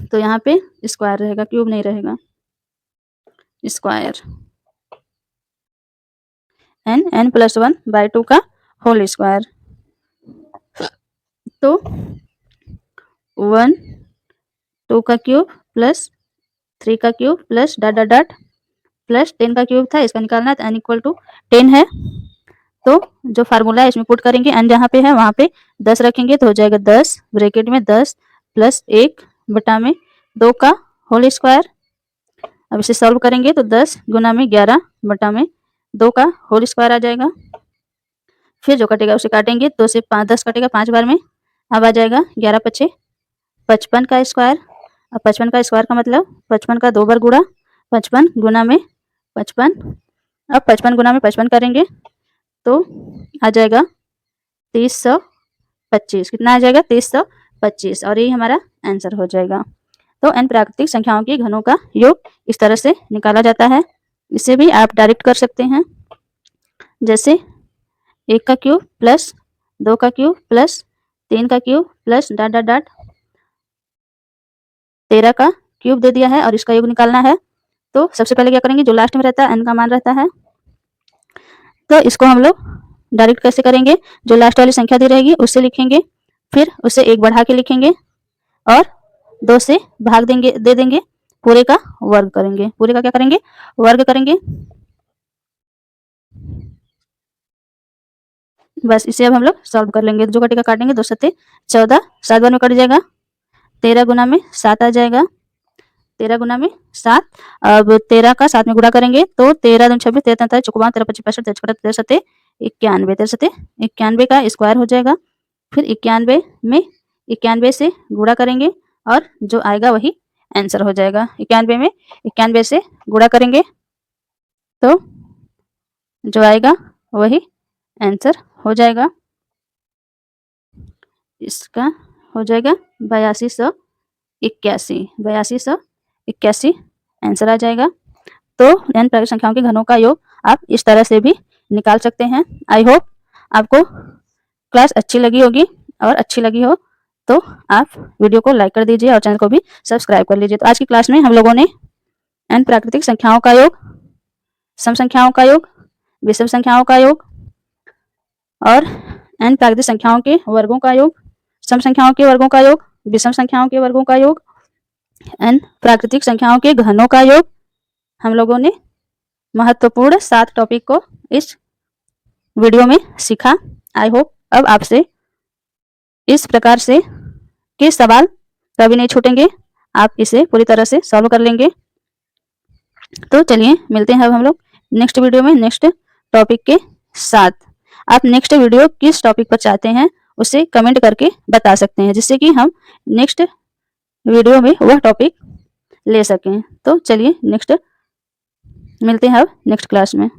तो यहाँ पे स्क्वायर रहेगा, क्यूब नहीं रहेगा, स्क्वायर। n+1/2 का होल स्क्वायर। तो 1 2 का क्यूब प्लस 3 का cube plus dot dot dot plus 10 का क्यूब था, इसका निकालना है तो n = 10 है। तो जो फार्मूला है इसमें पुट करेंगे, n जहाँ पे है वहाँ पे 10 रखेंगे तो हो जाएगा 10 ब्रैकेट में 10 प्लस 1 बटा में 2 का होल स्क्वायर। अब इसे सॉल्व करेंगे तो 10 गुना में 11 बटा में 2 का होल स्क्वायर आ जाएगा। फिर जो कटेगा उसे काटेंगे, 2 से 10 कटेगा 5 बार में। अब आ जाएगा 11 × 5 = 55 का स्क्वायर अब 55 का स्क्वायर का मतलब 55 का 2 बार गुणा 55 गुना में 55। अब 55 गुना में 55 करेंगे तो आ जाएगा 2325। कितना आ जाएगा? 2325, और यही हमारा आंसर हो जाएगा। तो n प्राकृतिक संख्याओं के घनों का योग इस तरह से निकाला जाता है। इसे भी आप डायरेक्ट कर सकते हैं, जैसे 1 का क्यूब प्लस 2 का क्यूब प्लस 3 का cube plus dot dot dot 13 का क्यूब दे दिया है और इसका योग निकालना है। तो सबसे पहले क्या करेंगे, जो लास्ट में रहता है n का मान रहता है, तो इसको हम लोग डायरेक्ट कैसे करेंगे, जो लास्ट वाली संख्या दी रहेगी उससे लिखेंगे, फिर उससे 1 बढ़ा के लिखेंगे और 2 से भाग देंगे, दे देंगे, पूरे का वर्ग करेंगे। पूरे का क्या करेंगे? वर्ग करेंगे। बस इसे अब हम लोग सॉल्व कर लेंगे। जो कटेगा काटेंगे, 2 सत्ते 14, 7 बार में कट जाएगा, 13 गुना में 7 आ जाएगा, 13 गुना में 7। अब 13 का 7 में गुणा करेंगे तो 13 दूनी 26, 13 तैंतालीस, चौको 13 25 65, 13 सत्ते 91, 13 सत्ते 91 का स्क्वायर हो जाएगा। फिर 91 में 91 से गुणा करेंगे और जो आएगा वही आंसर हो जाएगा। 91 में 91 से गुणा करेंगे तो जो आएगा वही आंसर हो जाएगा। इसका हो जाएगा 8281, 8281 आंसर आ जाएगा। तो n प्राकृतिक संख्याओं के घनों का योग आप इस तरह से भी निकाल सकते हैं। आई होप आपको क्लास अच्छी लगी होगी, और अच्छी लगी हो तो आप वीडियो को लाइक कर दीजिए और चैनल को भी सब्सक्राइब कर लीजिए। तो आज की क्लास में हम लोगों ने n प्राकृतिक संख्याओं का योग, सम संख्याओं का योग, विषम संख्याओं का योग और n प्राकृतिक संख्याओं के वर्गों का योग, सम संख्याओं के वर्गों का योग, विषम संख्याओं के वर्गों का योग, n प्राकृतिक संख्याओं के घनों का योग, हम लोगों ने महत्वपूर्ण 7 टॉपिक को इस वीडियो में सीखा। आई होप अब आपसे इस प्रकार से के सवाल कभी नहीं छूटेंगे, आप इसे पूरी तरह से सॉल्व कर लेंगे। तो चलिए मिलते हैं अब हम लोग नेक्स्ट वीडियो में नेक्स्ट टॉपिक के साथ। आप नेक्स्ट वीडियो किस टॉपिक पर चाहते हैं उसे कमेंट करके बता सकते हैं, जिससे कि हम नेक्स्ट वीडियो में वह टॉपिक ले सकें। तो चलिए नेक्स्ट मिलते हैं अब नेक्स्ट क्लास में।